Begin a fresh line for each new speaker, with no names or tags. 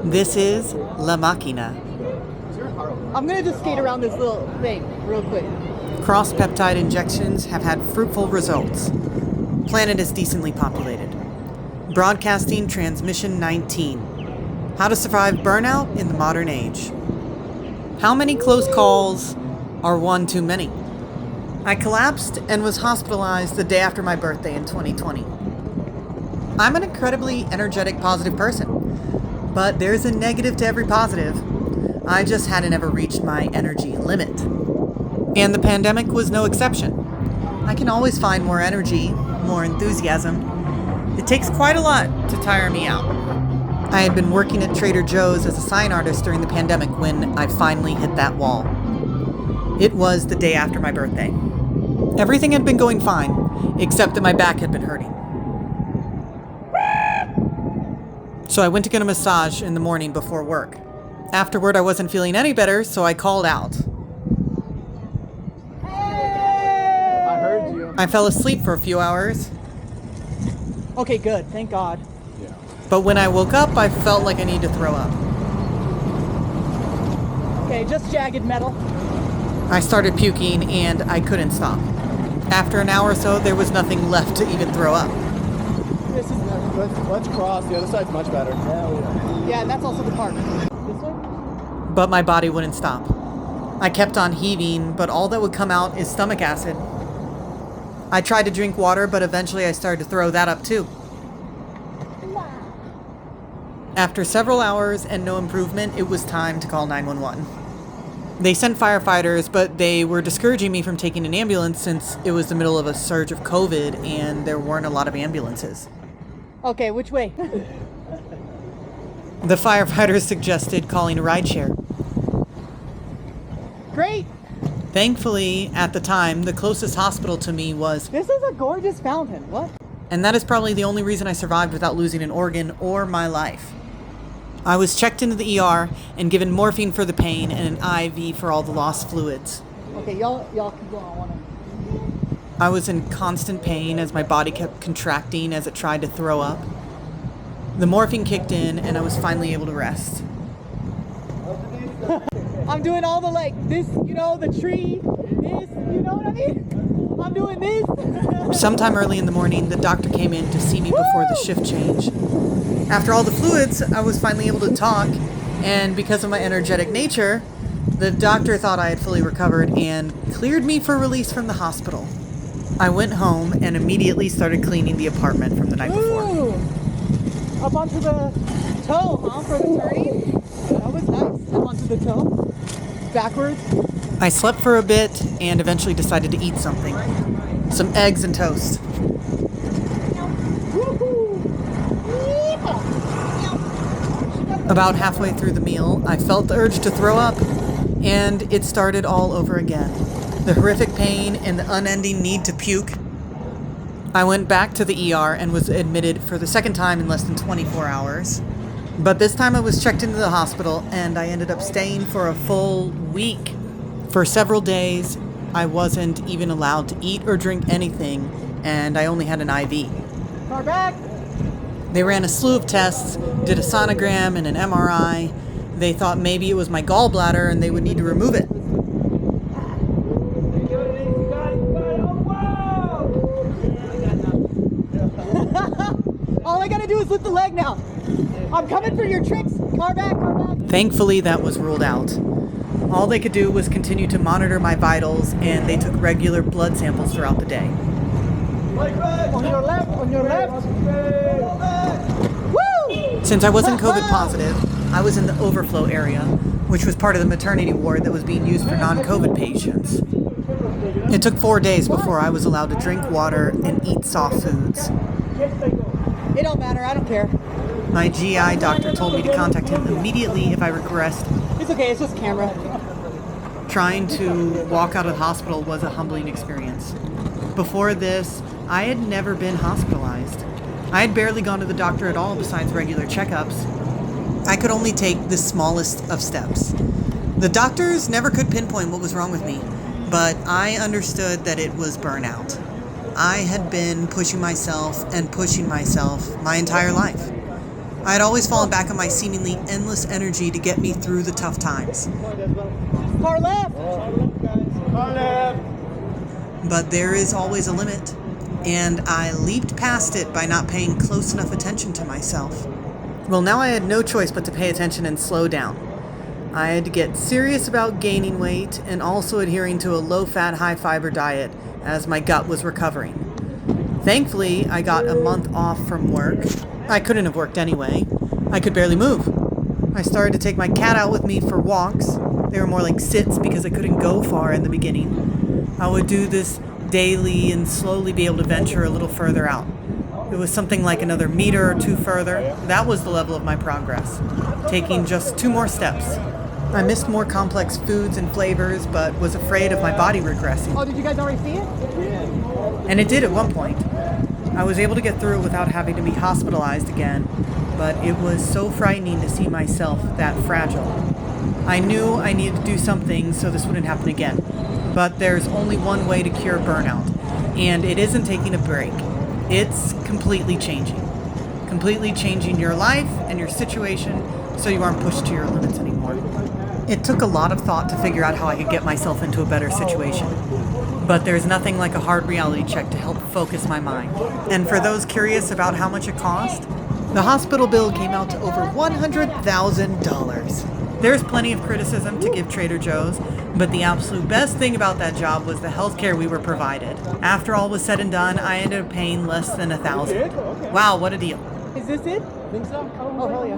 This is La Machina.
I'm gonna just skate around this little thing real quick.
Cross-peptide injections have had fruitful results. Planet is decently populated. Broadcasting transmission 19. How to survive burnout in the modern age. How many close calls are one too many? I collapsed and was hospitalized the day after my birthday in 2020. I'm an incredibly energetic, positive person, but there's a negative to every positive. I just hadn't ever reached my energy limit. And the pandemic was no exception. I can always find more energy, more enthusiasm. It takes quite a lot to tire me out. I had been working at Trader Joe's as a sign artist during the pandemic when I finally hit that wall. It was the day after my birthday. Everything had been going fine, except that my back had been hurting. So I went to get a massage in the morning before work. Afterward, I wasn't feeling any better, so I called out.
Hey!
I heard you.
I fell asleep for a few hours,
Okay, good. Thank God.
Yeah.
but when I woke up, I felt like I needed to throw up.
Okay, just jagged metal.
I started puking, and I couldn't stop. After an hour or so, there was nothing left to even throw up.
This is
Let's cross. The other side's much better.
yeah, and that's also the park. This way?
But my body wouldn't stop. I kept on heaving, but all that would come out is stomach acid. I tried to drink water, but eventually I started to throw that up too. After several hours and no improvement, it was time to call 911. They sent firefighters, but they were discouraging me from taking an ambulance since it was the middle of a surge of COVID and there weren't a lot of ambulances.
Okay, which way?
The firefighters suggested calling a rideshare.
Great!
Thankfully, at the time, the closest hospital to me was,
This is a gorgeous fountain. What?
and that is probably the only reason I survived without losing an organ or my life. I was checked into the ER and given morphine for the pain and an IV for all the lost fluids.
Okay, y'all keep going on one end.
I was in constant pain as my body kept contracting as it tried to throw up. The morphine kicked in and I was finally able to rest.
I'm doing all the this, the tree, this, you know what I mean? I'm doing this.
Sometime early in the morning, the doctor came in to see me before the shift change. After all the fluids, I was finally able to talk, and because of my energetic nature, the doctor thought I had fully recovered and cleared me for release from the hospital. I went home and immediately started cleaning the apartment from the night before.
Ooh. Up onto the toe, huh, for the turning? That was nice. Up onto the toe. Backwards.
I slept for a bit and eventually decided to eat something. Some eggs and toast. About halfway through the meal, I felt the urge to throw up, and it started all over again. The horrific pain and the unending need to puke. I went back to the ER and was admitted for the second time in less than 24 hours. But this time I was checked into the hospital, and I ended up staying for a full week. For several days, I wasn't even allowed to eat or drink anything, and I only had an IV.
Far back.
They ran a slew of tests, did a sonogram and an MRI. They thought maybe it was my gallbladder and they would need to remove it.
All I gotta do is lift the leg now. I'm coming for your tricks. Far back, far back.
Thankfully, that was ruled out. All they could do was continue to monitor my vitals, and they took regular blood samples throughout the day.
On your left, on your left. Woo!
Since I wasn't COVID positive, I was in the overflow area, which was part of the maternity ward that was being used for non-COVID patients. It took 4 days before I was allowed to drink water and eat soft foods.
It don't matter, I don't care.
My GI doctor told me to contact him immediately if I regressed.
It's okay, it's just camera.
Trying to walk out of the hospital was a humbling experience. Before this, I had never been hospitalized. I had barely gone to the doctor at all besides regular checkups. I could only take the smallest of steps. The doctors never could pinpoint what was wrong with me, but I understood that it was burnout. I had been pushing myself my entire life. I had always fallen back on my seemingly endless energy to get me through the tough times.
Car left!
Car left!
But there is always a limit, and I leaped past it by not paying close enough attention to myself. Well, now I had no choice but to pay attention and slow down. I had to get serious about gaining weight and also adhering to a low-fat, high-fiber diet as my gut was recovering. Thankfully, I got a month off from work. I couldn't have worked anyway. I could barely move. I started to take my cat out with me for walks. They were more like sits because I couldn't go far in the beginning. I would do this daily and slowly be able to venture a little further out. It was something like another meter or two further. That was the level of my progress, taking just 2 more steps. I missed more complex foods and flavors, but was afraid of my body regressing.
Oh, did you guys already see it?
And it did at one point. I was able to get through it without having to be hospitalized again, but it was so frightening to see myself that fragile. I knew I needed to do something so this wouldn't happen again. But there's only one way to cure burnout, and it isn't taking a break. It's completely changing. Completely changing your life and your situation so you aren't pushed to your limits anymore. It took a lot of thought to figure out how I could get myself into a better situation. But there's nothing like a hard reality check to help focus my mind. And for those curious about how much it cost, the hospital bill came out to over $100,000. There's plenty of criticism to give Trader Joe's, but the absolute best thing about that job was the healthcare we were provided. After all was said and done, I ended up paying less than $1,000. Wow, what a deal.
Is this it?
I think so.
Oh, hell yeah.